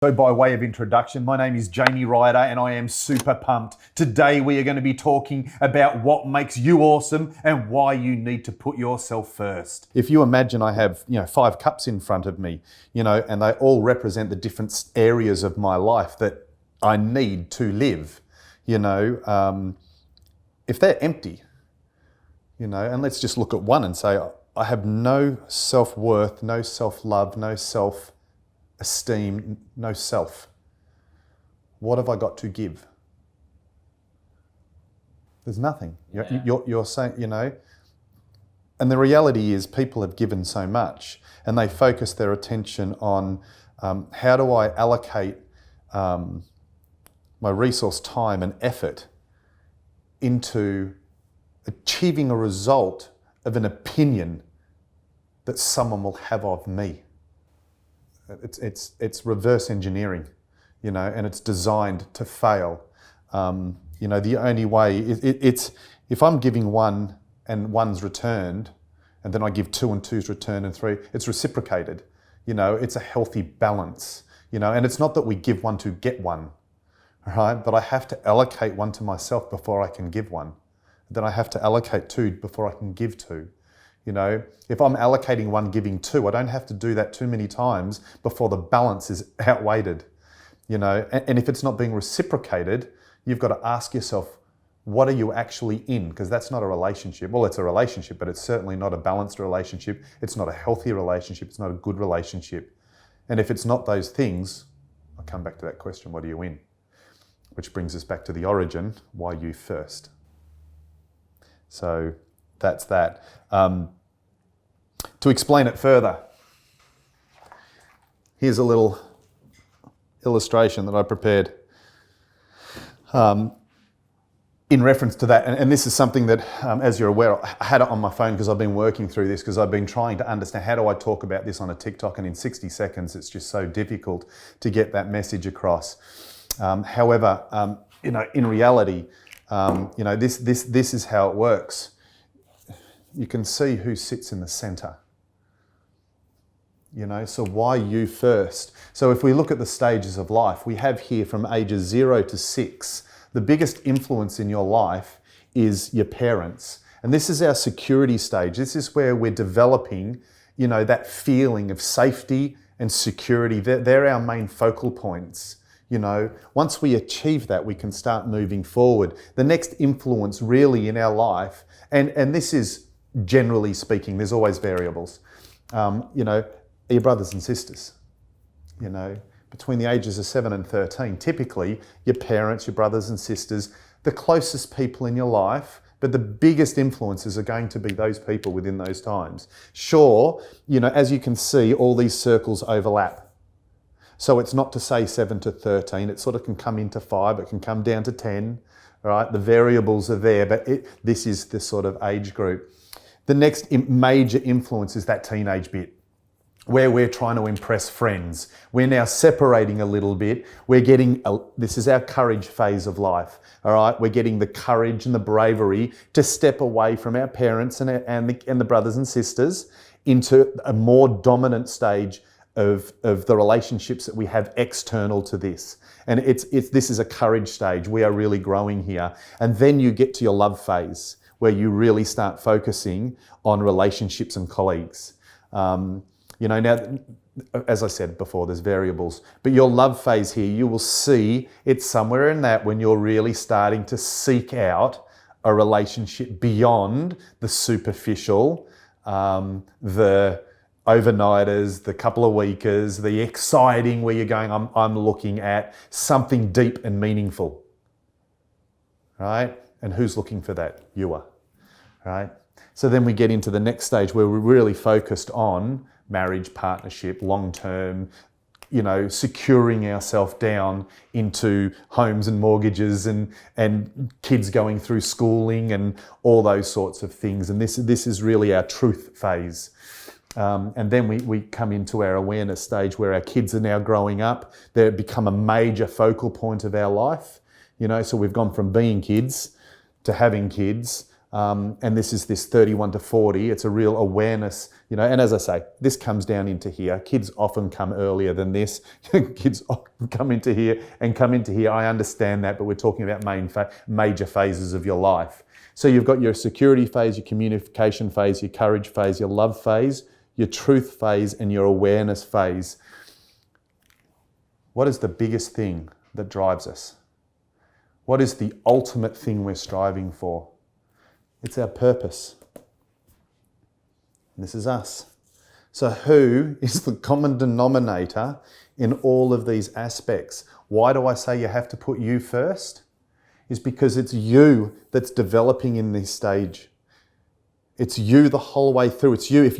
So by way of introduction, my name is Jamie Ryder and I am super pumped. Today we are going to be talking about what makes you awesome and why you need to put yourself first. If you imagine I have, 5 cups in front of me, and they all represent the different areas of my life that I need to live, if they're empty, and let's just look at one and say, I have no self-worth, no self-love, no self-esteem, no self. What have I got to give? There's nothing. You're saying, and the reality is people have given so much and they focus their attention on how do I allocate my resource, time and effort into achieving a result of an opinion that someone will have of me. It's reverse engineering, and it's designed to fail. The only way it's if I'm giving 1 and 1's returned, and then I give 2 and 2's returned and 3, it's reciprocated. It's a healthy balance. And it's not that we give 1 to get 1, right? But I have to allocate 1 to myself before I can give 1. Then I have to allocate 2 before I can give 2. If I'm allocating 1, giving 2, I don't have to do that too many times before the balance is outweighed. And if it's not being reciprocated, you've got to ask yourself, what are you actually in? Because that's not a relationship. Well, it's a relationship, but it's certainly not a balanced relationship. It's not a healthy relationship. It's not a good relationship. And if it's not those things, I'll come back to that question, what are you in? Which brings us back to the origin, why you first? So that's that. To explain it further, here's a little illustration that I prepared in reference to that. And this is something that, as you're aware, I had it on my phone because I've been working through this because I've been trying to understand how do I talk about this on a TikTok, and in 60 seconds it's just so difficult to get that message across. However, in reality, this is how it works. You can see who sits in the center. So why you first? So if we look at the stages of life, we have here from ages 0 to 6, the biggest influence in your life is your parents. And this is our security stage. This is where we're developing, that feeling of safety and security. They're our main focal points. Once we achieve that, we can start moving forward. The next influence really in our life, and this is generally speaking, there's always variables, are your brothers and sisters. Between the ages of 7 and 13, typically your parents, your brothers and sisters, the closest people in your life, but the biggest influences are going to be those people within those times. Sure, as you can see, all these circles overlap. So it's not to say 7 to 13, it sort of can come into 5, it can come down to 10, right? The variables are there, but this is the sort of age group. The next major influence is that teenage bit, where we're trying to impress friends. We're now separating a little bit. We're getting, this is our courage phase of life, all right? We're getting the courage and the bravery to step away from our parents and the brothers and sisters into a more dominant stage of the relationships that we have external to this. And this is a courage stage. We are really growing here. And then you get to your love phase, where you really start focusing on relationships and colleagues. Now, as I said before, there's variables, but your love phase here, you will see it's somewhere in that when you're really starting to seek out a relationship beyond the superficial, the overnighters, the couple of weekers, the exciting where you're going, I'm looking at something deep and meaningful, right? And who's looking for that? You are, right? So then we get into the next stage where we're really focused on marriage, partnership, long-term, securing ourselves down into homes and mortgages and kids going through schooling and all those sorts of things. And this is really our truth phase. And then we come into our awareness stage where our kids are now growing up. They become a major focal point of our life. So we've gone from being kids to having kids, and this is this 31 to 40. It's a real awareness, and as I say, this comes down into here. Kids often come earlier than this. Kids often come into here and come into here. I understand that, but we're talking about major phases of your life. So you've got your security phase, your communication phase, your courage phase, your love phase, your truth phase, and your awareness phase. What is the biggest thing that drives us? What is the ultimate thing we're striving for? It's our purpose. This is us. So who is the common denominator in all of these aspects? Why do I say you have to put you first? Is because it's you that's developing in this stage. It's you the whole way through. It's you. If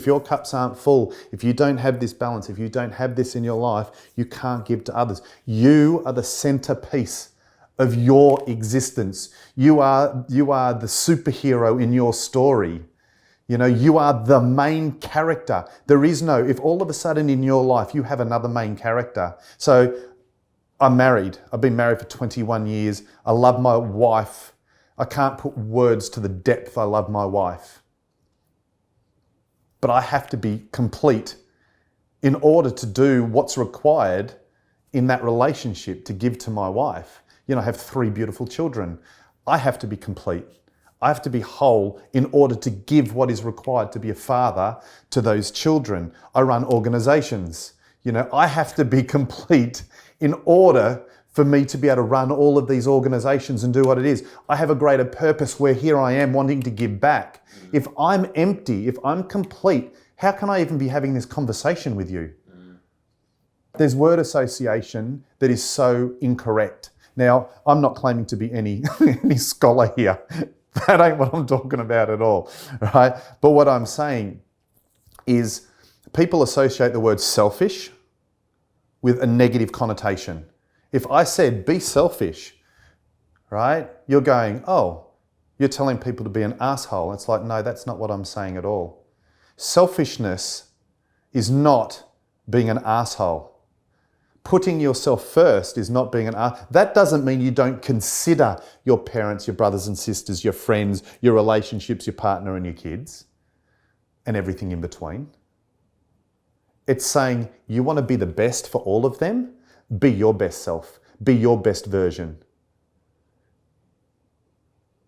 your cups aren't full, if you don't have this balance, if you don't have this in your life, you can't give to others. You are the centerpiece of your existence. You are the superhero in your story. You are the main character. There is no, if all of a sudden in your life you have another main character. So I'm married. I've been married for 21 years. I love my wife. I can't put words to the depth I love my wife. But I have to be complete in order to do what's required in that relationship to give to my wife. I have 3 beautiful children. I have to be complete. I have to be whole in order to give what is required to be a father to those children. I run organizations. I have to be complete in order for me to be able to run all of these organizations and do what it is. I have a greater purpose where here I am wanting to give back. If I'm empty, if I'm complete, how can I even be having this conversation with you? There's word association that is so incorrect. Now, I'm not claiming to be any scholar here. That ain't what I'm talking about at all, right? But what I'm saying is people associate the word selfish with a negative connotation. If I said, be selfish, right? You're going, oh, you're telling people to be an asshole. It's like, no, that's not what I'm saying at all. Selfishness is not being an asshole. Putting yourself first is not being an asshole. That doesn't mean you don't consider your parents, your brothers and sisters, your friends, your relationships, your partner and your kids, and everything in between. It's saying you want to be the best for all of them. Be your best self. Be your best version.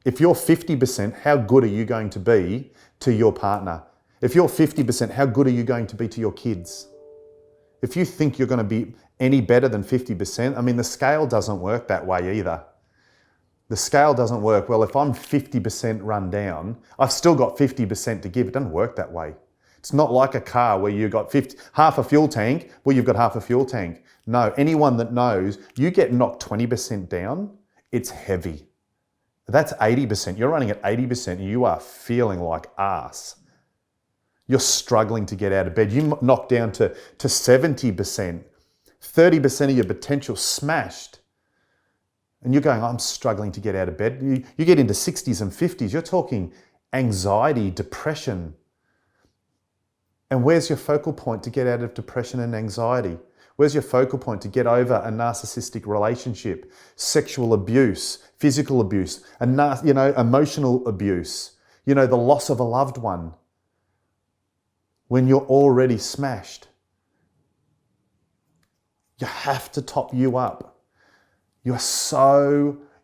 If you're 50%, how good are you going to be to your partner? If you're 50%, how good are you going to be to your kids? If you think you're going to be any better than 50%, the scale doesn't work that way either. The scale doesn't work. Well, if I'm 50% run down, I've still got 50% to give. It doesn't work that way. It's not like a car where you've got half a fuel tank, well, you've got half a fuel tank. No, anyone that knows, you get knocked 20% down, it's heavy. That's 80%. You're running at 80% and you are feeling like ass. You're struggling to get out of bed. You knock down to 70%, 30% of your potential smashed. And you're going, I'm struggling to get out of bed. You get into 60s and 50s, you're talking anxiety, depression. And where's your focal point to get out of depression and anxiety? Where's your focal point to get over a narcissistic relationship, sexual abuse, physical abuse, emotional abuse, the loss of a loved one? When you're already smashed, you have to top you up. You're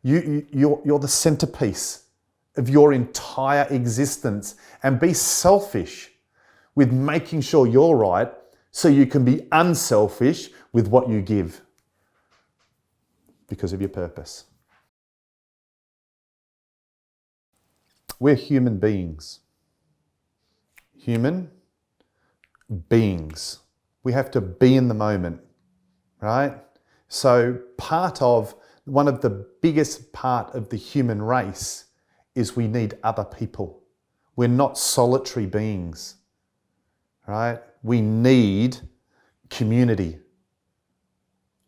the centerpiece of your entire existence, and be selfish with making sure you're right so you can be unselfish with what you give because of your purpose. We're human beings. Human beings. We have to be in the moment, right? So one of the biggest part of the human race is we need other people. We're not solitary beings, right? We need community.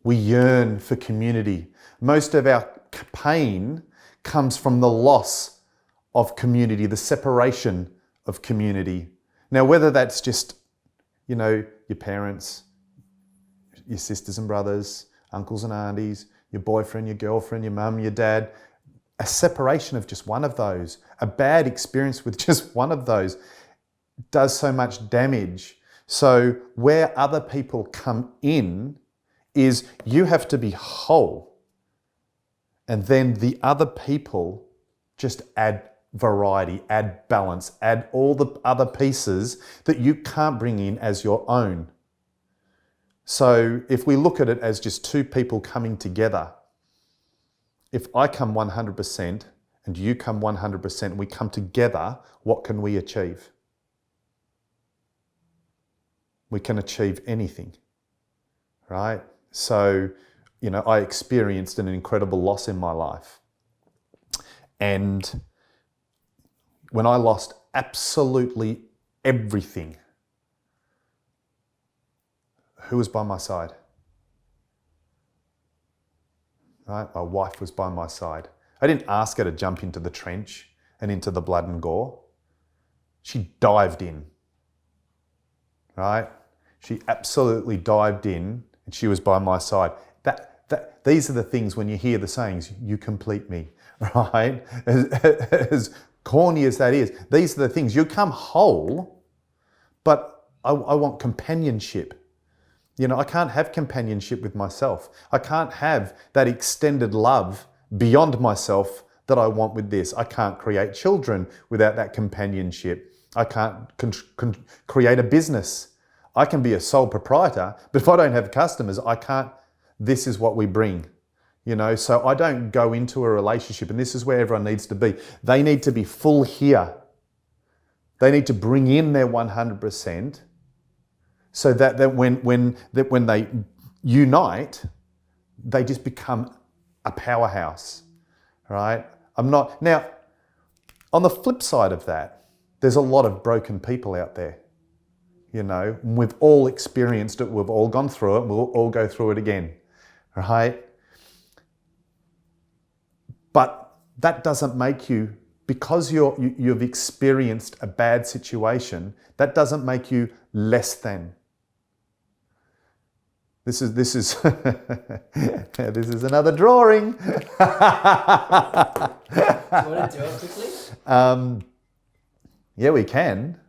We yearn for community. Most of our pain comes from the loss of community, the separation of community. Now, whether that's just, your parents, your sisters and brothers, uncles and aunties, your boyfriend, your girlfriend, your mum, your dad, a separation of just one of those, a bad experience with just one of those does so much damage. So where other people come in is you have to be whole. And then the other people just add variety, add balance, add all the other pieces that you can't bring in as your own. So if we look at it as just two people coming together, if I come 100% and you come 100%, we come together, what can we achieve? We can achieve anything, right? So, I experienced an incredible loss in my life. And when I lost absolutely everything, who was by my side? Right? My wife was by my side. I didn't ask her to jump into the trench and into the blood and gore. She dived in, right? She absolutely dived in and she was by my side. These are the things when you hear the sayings, you complete me, right? As corny as that is, these are the things. You come whole, but I want companionship. I can't have companionship with myself. I can't have that extended love beyond myself that I want with this. I can't create children without that companionship. I can't create a business. I can be a sole proprietor, but if I don't have customers, I can't. This is what we bring. So I don't go into a relationship, and this is where everyone needs to be. They need to be full here. They need to bring in their 100%. So that when they unite, they just become a powerhouse, right? Now, on the flip side of that, there's a lot of broken people out there. We've all experienced it, we've all gone through it, we'll all go through it again, right? But that doesn't make you, because you've experienced a bad situation, that doesn't make you less than. This is this is another drawing. Do you want to do it quickly? Yeah, we can.